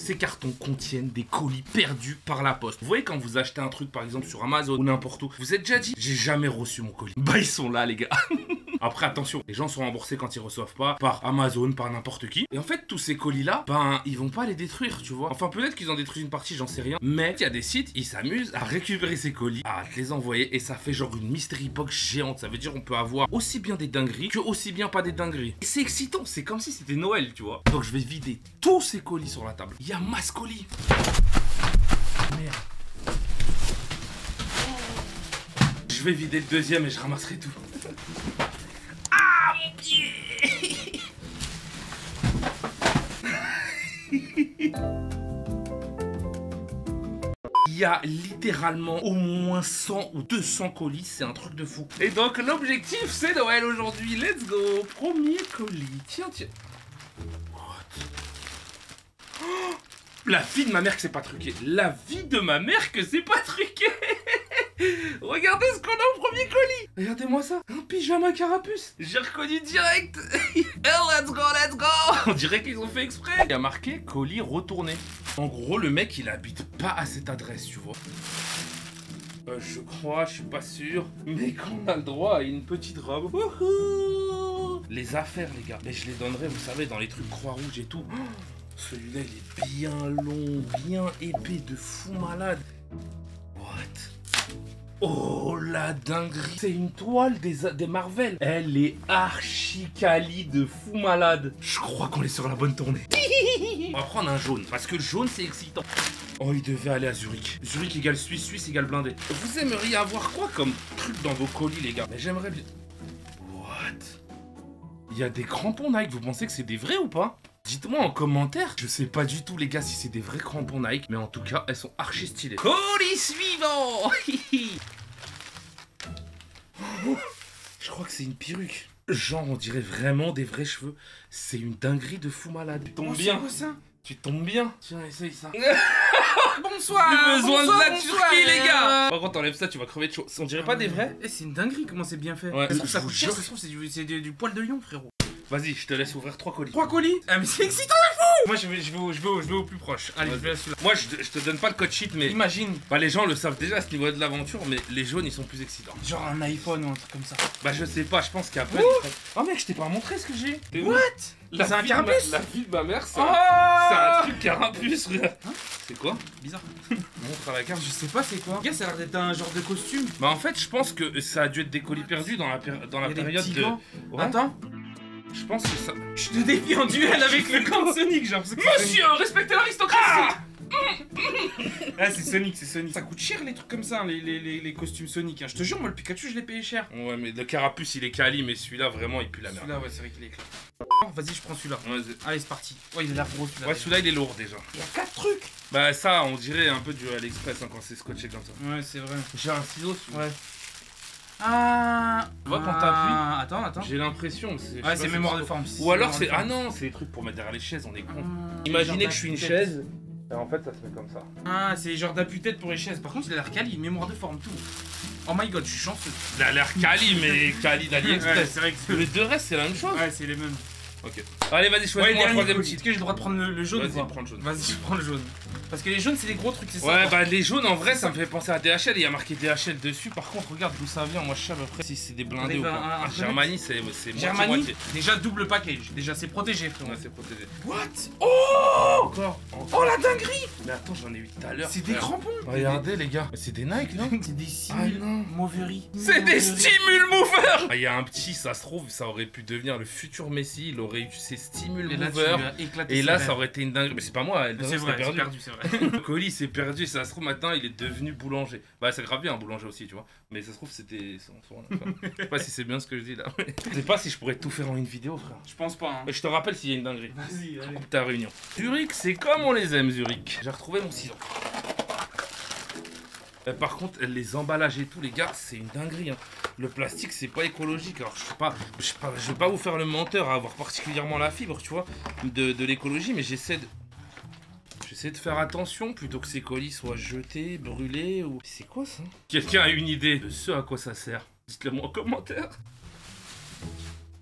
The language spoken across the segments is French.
Ces cartons contiennent des colis perdus par la poste. Vous voyez quand vous achetez un truc par exemple sur Amazon ou n'importe où, vous êtes déjà dit, j'ai jamais reçu mon colis. Bah ils sont là les gars. Après attention, les gens sont remboursés quand ils reçoivent pas par Amazon, par n'importe qui. Et en fait tous ces colis là, ben ils vont pas les détruire, tu vois. Enfin peut-être qu'ils en détruisent une partie, j'en sais rien. Mais il y a des sites, ils s'amusent à récupérer ces colis, à les envoyer et ça fait genre une mystery box géante. Ça veut dire on peut avoir aussi bien des dingueries que aussi bien pas des dingueries. Et c'est excitant, c'est comme si c'était Noël, tu vois. Donc je vais vider tous ces colis sur la table. Il y a masse colis. Merde. Je vais vider le deuxième et je ramasserai tout. Ah mon pied. Il y a littéralement au moins 100 ou 200 colis, c'est un truc de fou. Et donc l'objectif c'est Noël aujourd'hui, let's go. Premier colis, tiens. What? Oh, la vie de ma mère que c'est pas truqué. La vie de ma mère que c'est pas truqué. Regardez ce qu'on a au premier colis. Regardez-moi ça, un pyjama carapuce. J'ai reconnu direct. Let's go. On dirait qu'ils ont fait exprès. Il y a marqué colis retourné. En gros, le mec, il habite pas à cette adresse, tu vois. Je crois, je suis pas sûr. Mais qu'on a le droit à une petite robe. Wouhou. Les affaires, les gars. Mais je les donnerai, vous savez, dans les trucs Croix-Rouge et tout. Celui-là, il est bien long, bien épais, de fou malade. What? Oh la dinguerie. C'est une toile des Marvel. Elle est archi quali de fou malade. Je crois qu'on est sur la bonne tournée. On va prendre un jaune, parce que le jaune c'est excitant. Oh, il devait aller à Zurich. Zurich égale Suisse, Suisse égale blindé. Vous aimeriez avoir quoi comme truc dans vos colis les gars? Mais j'aimerais bien... What? Il y a des crampons Nike, vous pensez que c'est des vrais ou pas? Dites-moi en commentaire. Je sais pas du tout les gars si c'est des vrais crampons Nike, mais en tout cas elles sont archi stylées. Colis suivant. Je crois que c'est une perruque. Genre on dirait vraiment des vrais cheveux. C'est une dinguerie de fou malade. Tu tombes bien. Ça. Tu tombes bien. Tiens, essaye ça. Bonsoir. Le besoin de la Turquie les gars. Par contre t'enlèves ça, tu vas crever de chaud. On dirait pas des vrais? Eh, c'est une dinguerie comment c'est bien fait. Ouais. Est-ce que ça coûte cher? Ça se trouve c'est du poil de lion frérot. Vas-y, je te laisse ouvrir 3 colis. 3 colis? Ah mais c'est excitant de fou. Moi je vais au plus proche. Allez, je vais à celui-là. Moi je te donne pas le code sheet mais... Imagine. Bah les gens le savent déjà à ce niveau de l'aventure, mais les jaunes ils sont plus excitants. Genre un iPhone ou un truc comme ça. Bah je sais pas, je pense qu'après... Oh mec, je t'ai pas montré ce que j'ai. What? C'est un carapuce? La vie de ma mère, c'est un truc carapuce, regarde. Hein? C'est quoi? Bizarre. Montre à la carte. Je sais pas c'est quoi. Gars, ça a l'air d'être un genre de costume. Bah en fait, je pense que ça a dû être des colis perdus dans la période de... Ouais. Attends. Je pense que ça... Je te défie en duel avec le camp de Sonic, genre. Monsieur, respectez l'aristocratie. Ah c'est Sonic, c'est Sonic. Ça coûte cher les trucs comme ça, les costumes Sonic. Hein. Je te jure, moi le Pikachu je l'ai payé cher. Ouais mais le carapuce il est quali, mais celui-là vraiment il pue la merde. Celui-là ouais c'est vrai qu'il est éclat. Vas-y je prends celui-là. Allez c'est parti. Ouais il a l'air gros celui-là. Ouais celui-là il est lourd déjà. Il y a 4 trucs. Bah ça on dirait un peu du AliExpress hein, quand c'est scotché comme ça. Ouais c'est vrai. J'ai un ciseau dessus. Ouais. Ah. Tu vois quand t'appuies. Attends. J'ai l'impression que c'est... Ouais c'est mémoire de forme. Ou alors c'est... Ah non c'est des trucs pour mettre derrière les chaises, on est con. Imaginez que je suis une chaise. Et en fait ça se met comme ça. Ah c'est genre d'appui-tête pour les chaises. Par contre il a l'air quali, mémoire de forme, tout. Oh my god, je suis chanceux. Il a l'air quali mais quali d'AliExpress. Ouais, c'est vrai que les deux restes c'est la même chose. Ouais c'est les mêmes. Ok. Allez vas-y choisis-moi un troisième titre. Est-ce que j'ai le droit de prendre le jaune? Vas-y prends le jaune. Vas-y je prends le jaune. Parce que les jaunes c'est des gros trucs, c'est ça? Ouais bah les jaunes en vrai ça me fait penser à DHL, il y a marqué DHL dessus. Par contre regarde d'où ça vient, moi je sais à peu près si c'est des blindés ou pas. Germany c'est Germany, déjà double package, déjà c'est protégé frérot. Ouais c'est protégé. What? Oh encore. Oh la dinguerie. Mais attends j'en ai eu tout à l'heure. C'est des crampons. Regardez les gars. C'est des Nike non? C'est des stimul movery. C'est des stimul movers. Il y a un petit, ça se trouve, ça aurait pu devenir le futur Messi, il aurait eu ses stimul movers. Et là ça aurait été une dinguerie. Mais c'est pas moi, c'est vrai, perdu, c'est vrai. Le colis c'est perdu, ça se trouve maintenant il est devenu boulanger. Bah c'est grave bien un boulanger aussi tu vois. Mais ça se trouve c'était... Je sais pas si c'est bien ce que je dis là. Je sais pas si je pourrais tout faire en une vidéo frère. Je pense pas hein. Je te rappelle s'il y a une dinguerie. Vas-y, allez. Coupe ta réunion. Zurich c'est comme on les aime Zurich. J'ai retrouvé mon ciseau. Par contre les emballages et tout les gars c'est une dinguerie hein. Le plastique c'est pas écologique. Alors je vais pas vous faire le menteur à avoir particulièrement la fibre tu vois de l'écologie, mais j'essaie de faire attention plutôt que ces colis soient jetés, brûlés ou... C'est quoi ça? Quelqu'un a une idée de ce à quoi ça sert? Dites-le moi en commentaire.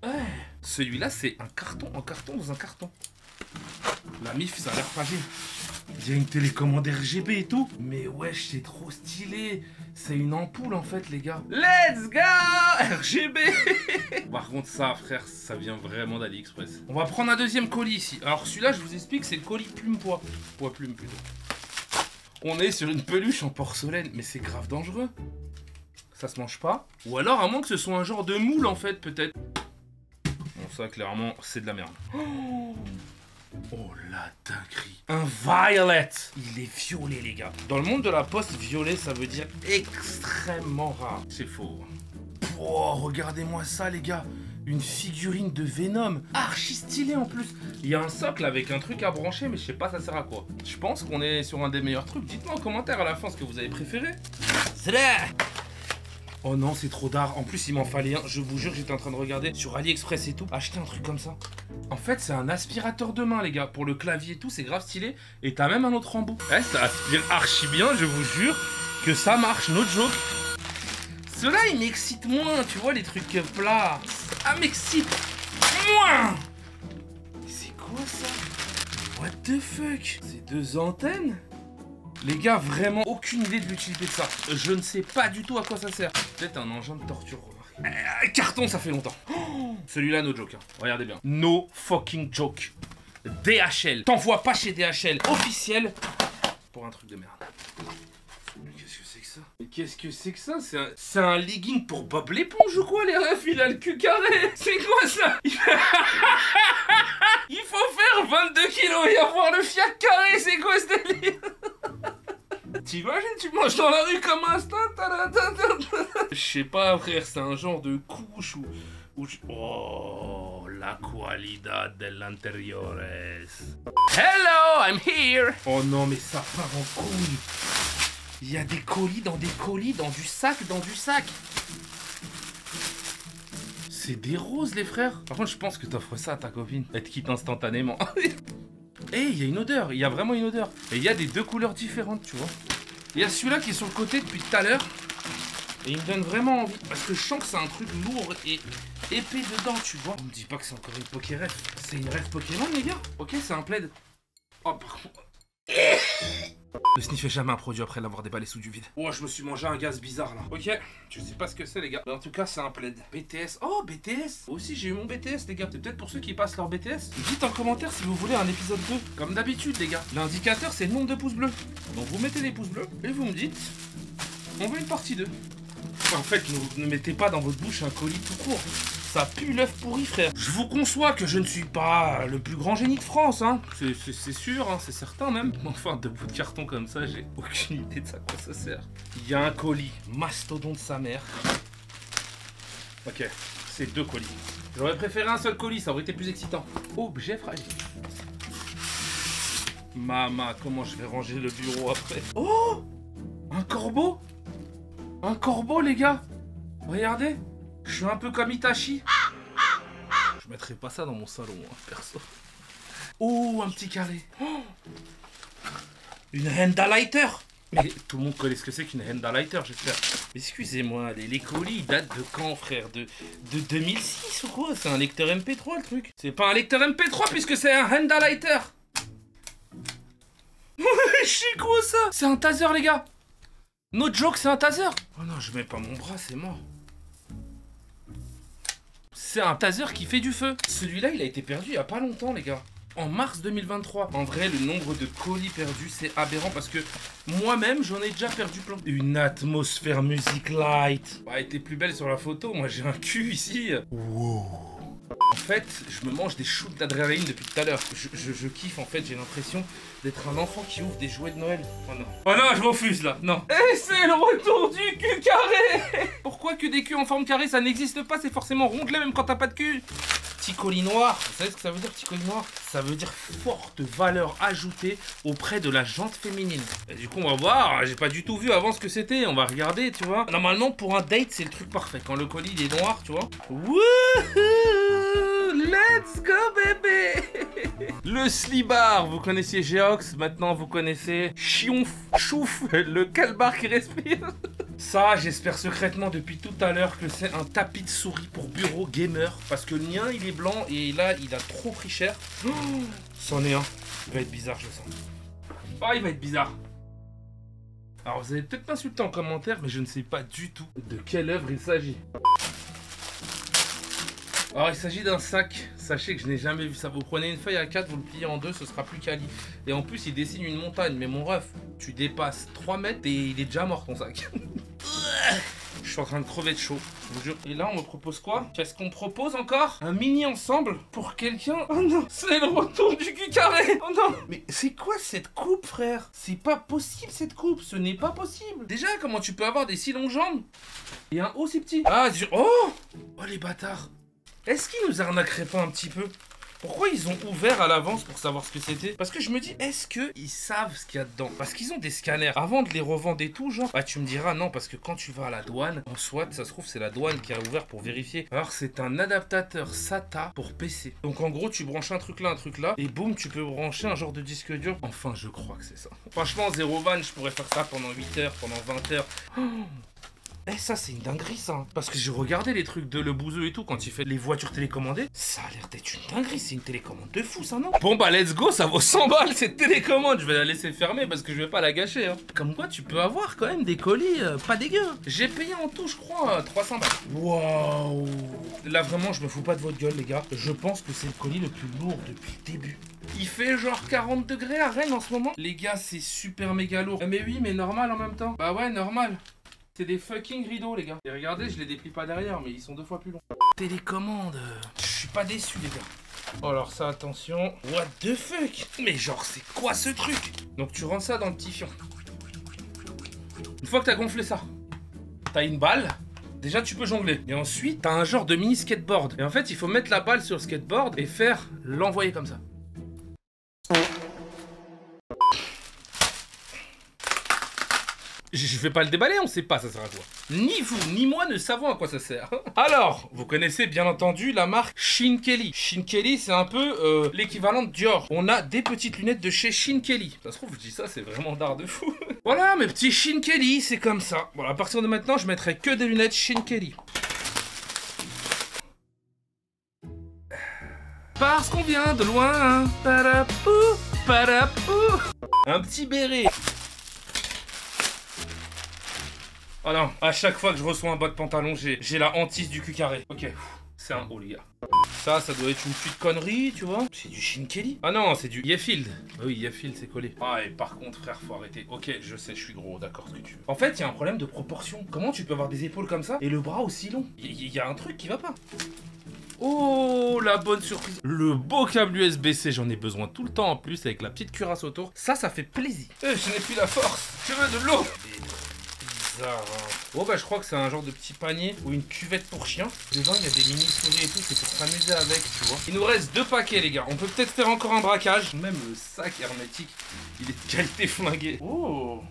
Ouais. Celui-là c'est un carton en carton dans un carton. La MIF, ça a l'air fragile. Il y a une télécommande RGB et tout. Mais wesh, c'est trop stylé. C'est une ampoule en fait, les gars. Let's go RGB. Par contre, ça, frère, ça vient vraiment d'AliExpress. On va prendre un deuxième colis ici. Alors celui-là, je vous explique, c'est le colis plume-pois. Poids-plume plutôt. On est sur une peluche en porcelaine, mais c'est grave dangereux. Ça se mange pas. Ou alors, à moins que ce soit un genre de moule en fait, peut-être. Bon, ça, clairement, c'est de la merde. Oh la dinguerie. Un violet. Il est violet, les gars. Dans le monde de la poste, violet, ça veut dire extrêmement rare. C'est faux. Oh, regardez-moi ça, les gars. Une figurine de Venom. Archi stylé en plus. Il y a un socle avec un truc à brancher, mais je sais pas ça sert à quoi. Je pense qu'on est sur un des meilleurs trucs. Dites-moi en commentaire à la fin ce que vous avez préféré. C'est là. Oh non, c'est trop d'art. En plus, il m'en fallait un. Je vous jure, j'étais en train de regarder sur AliExpress et tout. Acheter un truc comme ça. En fait, c'est un aspirateur de main, les gars. Pour le clavier et tout, c'est grave stylé. Et t'as même un autre embout. Ouais, ça aspire archi bien, je vous jure que ça marche. No joke. Ceux-là, ils m'excitent moins, tu vois, les trucs plats. Ça m'excite moins. C'est quoi ça? What the fuck? C'est deux antennes? Les gars, vraiment aucune idée de l'utilité de ça. Je ne sais pas du tout à quoi ça sert. Peut-être un engin de torture, remarquez. Carton, ça fait longtemps. Oh, celui-là, no joke. Hein. Regardez bien. No fucking joke. DHL. T'envoies pas chez DHL. Officiel. Pour un truc de merde. Mais qu'est-ce que c'est que ça? Mais qu'est-ce que c'est que ça? C'est un legging pour Bob l'éponge ou quoi, les refs? Il a le cul carré. C'est quoi ça? Il faut faire 22 kilos et avoir le fiac carré. C'est quoi ce délire? T'imagines, tu manges dans la rue comme un instant. Je sais pas, frère, c'est un genre de couche ou Oh, la qualidad de l'intérieur. Hello, I'm here. Oh non, mais ça part en couille. Il y a des colis, dans du sac, C'est des roses, les frères. Par contre, je pense que t'offres ça à ta copine. Elle te quitte instantanément. Eh, il y a une odeur, il y a vraiment une odeur. Et il y a des deux couleurs différentes, tu vois. Il y a celui-là qui est sur le côté depuis tout à l'heure. Et il me donne vraiment envie. Parce que je sens que c'est un truc lourd et épais dedans, tu vois. On me dit pas que c'est encore une Pokéref. C'est une rêve Pokémon, les gars. Ok, c'est un plaid. Oh, par contre... Ne sniffez jamais un produit après l'avoir déballé sous du vide. Oh, je me suis mangé un gaz bizarre là. Ok, je sais pas ce que c'est, les gars. Mais en tout cas, c'est un plaid. BTS. Oh, BTS. Moi aussi, j'ai eu mon BTS, les gars. C'est peut-être pour ceux qui passent leur BTS. Dites en commentaire si vous voulez un épisode 2. Comme d'habitude, les gars. L'indicateur, c'est le nombre de pouces bleus. Donc, vous mettez les pouces bleus et vous me dites on veut une partie 2. En fait, ne mettez pas dans votre bouche un colis tout court. Ça pue l'œuf pourri, frère. Je vous conçois que je ne suis pas le plus grand génie de France, hein. C'est sûr, hein, c'est certain même. Mais enfin, deux bouts de carton comme ça, j'ai aucune idée de ça, à quoi ça sert. Il y a un colis, mastodon de sa mère. Ok, c'est deux colis. J'aurais préféré un seul colis, ça aurait été plus excitant. Objet fragile. Maman, comment je vais ranger le bureau après? Oh! Un corbeau? Un corbeau, les gars. Regardez. Je suis un peu comme Itachi. Je mettrai pas ça dans mon salon, hein, perso. Oh, un petit carré. Oh, une Handlighter. Mais tout le monde connaît ce que c'est qu'une Handlighter, j'espère. Excusez-moi, les colis datent de quand, frère? De 2006 ou quoi? C'est un lecteur MP3, le truc. C'est pas un lecteur MP3 puisque c'est un Handlighter. C'est quoi ça? C'est un taser, les gars. No joke, c'est un taser. Oh non, je mets pas mon bras, c'est mort. C'est un taser qui fait du feu. Celui-là, il a été perdu il y a pas longtemps, les gars. En mars 2023. En vrai, le nombre de colis perdus, c'est aberrant parce que moi-même, j'en ai déjà perdu plein. Une atmosphère music light. Elle était plus belle sur la photo. Moi, j'ai un cul ici. Wow. En fait, je me mange des shoots d'adrénaline depuis tout à l'heure. Je kiffe, en fait, j'ai l'impression d'être un enfant qui ouvre des jouets de Noël. Oh non. Oh non, je refuse là, non. Et c'est le retour du cul carré. Pourquoi que des culs en forme carrée, ça n'existe pas, c'est forcément rondelé même quand t'as pas de cul. Petit colis noir, vous savez ce que ça veut dire, petit colis noir? Ça veut dire forte valeur ajoutée auprès de la jante féminine. Et du coup, on va voir, j'ai pas du tout vu avant ce que c'était, on va regarder, tu vois. Normalement, pour un date, c'est le truc parfait, quand le colis il est noir, tu vois. Wouhou! Let's go, bébé! Le slibard, vous connaissiez Geox, maintenant vous connaissez Chionf, Chouf, le calbar qui respire. Ça, j'espère secrètement depuis tout à l'heure que c'est un tapis de souris pour bureau gamer. Parce que le mien, il est blanc et là, il a trop pris cher. Oh, c'en est un. Il va être bizarre, je le sens. Ah, il va être bizarre. Alors, vous allez peut-être m'insulter en commentaire, mais je ne sais pas du tout de quelle œuvre il s'agit. Alors, il s'agit d'un sac. Sachez que je n'ai jamais vu ça. Vous prenez une feuille A4, vous le pliez en deux, ce sera plus quali. Et en plus, il dessine une montagne. Mais mon ref, tu dépasses 3 mètres et il est déjà mort ton sac. Je suis en train de crever de chaud, je vous jure. Et là, on me propose quoi? Qu'est-ce qu'on me propose encore? Un mini ensemble pour quelqu'un? Oh non, c'est le retour du cul carré. Oh non. Mais c'est quoi cette coupe, frère? C'est pas possible cette coupe, ce n'est pas possible. Déjà, comment tu peux avoir des si longues jambes et un haut si petit? Ah, oh les bâtards. Est-ce qu'ils nous arnaqueraient pas un petit peu? Pourquoi ils ont ouvert à l'avance pour savoir ce que c'était? Parce que je me dis, est-ce qu'ils savent ce qu'il y a dedans? Parce qu'ils ont des scanners. Avant de les revendre et tout, genre, bah tu me diras non, parce que quand tu vas à la douane, en soit, ça se trouve, c'est la douane qui a ouvert pour vérifier. Alors, c'est un adaptateur SATA pour PC. Donc, en gros, tu branches un truc là, et boum, tu peux brancher un genre de disque dur. Enfin, je crois que c'est ça. Franchement, zéro van, je pourrais faire ça pendant 8 heures, pendant 20 heures. Oh. Eh, ça, c'est une dinguerie, ça. Hein. Parce que j'ai regardé les trucs de Le Bouzeux et tout, quand il fait les voitures télécommandées. Ça a l'air d'être une dinguerie. C'est une télécommande de fou, ça, non? Bon, bah, let's go. Ça vaut 100 balles, cette télécommande. Je vais la laisser fermer parce que je vais pas la gâcher. Hein. Comme quoi, tu peux avoir quand même des colis pas dégueux. J'ai payé en tout, je crois, 300 balles. Waouh. Là, vraiment, je me fous pas de votre gueule, les gars. Je pense que c'est le colis le plus lourd depuis le début. Il fait genre 40 degrés à Rennes en ce moment. Les gars, c'est super méga lourd. Mais oui, mais normal en même temps. Bah ouais, normal. C'est des fucking rideaux, les gars. Et regardez, je les déplie pas derrière, mais ils sont 2 fois plus longs. Télécommande. Je suis pas déçu, les gars. Oh, alors ça, attention. What the fuck? Mais genre, c'est quoi ce truc? Donc, tu rentres ça dans le petit fion. Une fois que t'as gonflé ça, t'as une balle. Déjà, tu peux jongler. Et ensuite, t'as un genre de mini skateboard. Et en fait, il faut mettre la balle sur le skateboard et faire l'envoyer comme ça. Je vais pas le déballer, on sait pas ça sert à quoi. Ni vous, ni moi ne savons à quoi ça sert. Alors, vous connaissez bien entendu la marque Shin Kelly. Shin Kelly, c'est un peu l'équivalent de Dior. On a des petites lunettes de chez Shin Kelly. Ça se trouve, je dis ça, c'est vraiment d'art de fou. Voilà, mes petits Shin Kelly, c'est comme ça. Bon, à partir de maintenant, je mettrai que des lunettes Shin Kelly. Parce qu'on vient de loin. Parapou, parapou. Un petit béret. Oh non, à chaque fois que je reçois un bas de pantalon, j'ai la hantise du cul carré. Ok, c'est un haut, les gars. Ça doit être une petite connerie, tu vois. C'est du Shin Kelly. Ah non, c'est du Yefield. Bah oui, Yefield, c'est collé. Ah, et par contre, frère, faut arrêter. Ok, je sais, je suis gros, d'accord, ce que tu veux. En fait, il y a un problème de proportion. Comment tu peux avoir des épaules comme ça et le bras aussi long? Il y a un truc qui va pas. Oh, la bonne surprise. Le beau câble USB-C, j'en ai besoin tout le temps en plus, avec la petite cuirasse autour. Ça fait plaisir. Je n'ai plus la force. Je veux de l'eau. Oh bah je crois que c'est un genre de petit panier ou une cuvette pour chien. Dedans il y a des mini souris et tout, c'est pour s'amuser avec, tu vois. Il nous reste 2 paquets les gars, on peut peut-être faire encore un braquage. Même le sac hermétique, il est de qualité flinguée. Oh.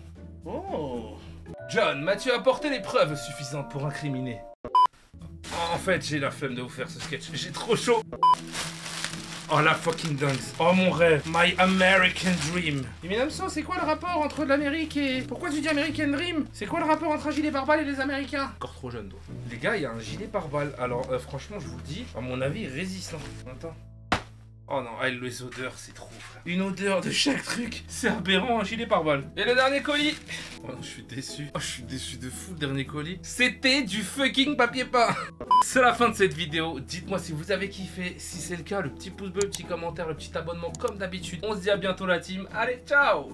John, m'as-tu apporté les preuves suffisantes pour incriminer? En fait j'ai la flemme de vous faire ce sketch, j'ai trop chaud. Oh la fucking dingue. Oh mon rêve. My American Dream. Et mesdames, c'est quoi le rapport entre l'Amérique et... Pourquoi tu dis American Dream? C'est quoi le rapport entre un gilet pare-balles et les Américains? Encore trop jeune toi. Les gars, il y a un gilet pare-balles. Alors franchement, je vous le dis, à mon avis, résistant. Attends. Oh non, les odeurs, c'est trop, frère. Une odeur de chaque truc. C'est aberrant, un gilet pare-balles. Et le dernier colis. Oh non, je suis déçu. Oh, je suis déçu de fou, le dernier colis. C'était du fucking papier peint. C'est la fin de cette vidéo. Dites-moi si vous avez kiffé. Si c'est le cas, le petit pouce bleu, le petit commentaire, le petit abonnement comme d'habitude. On se dit à bientôt la team. Allez, ciao!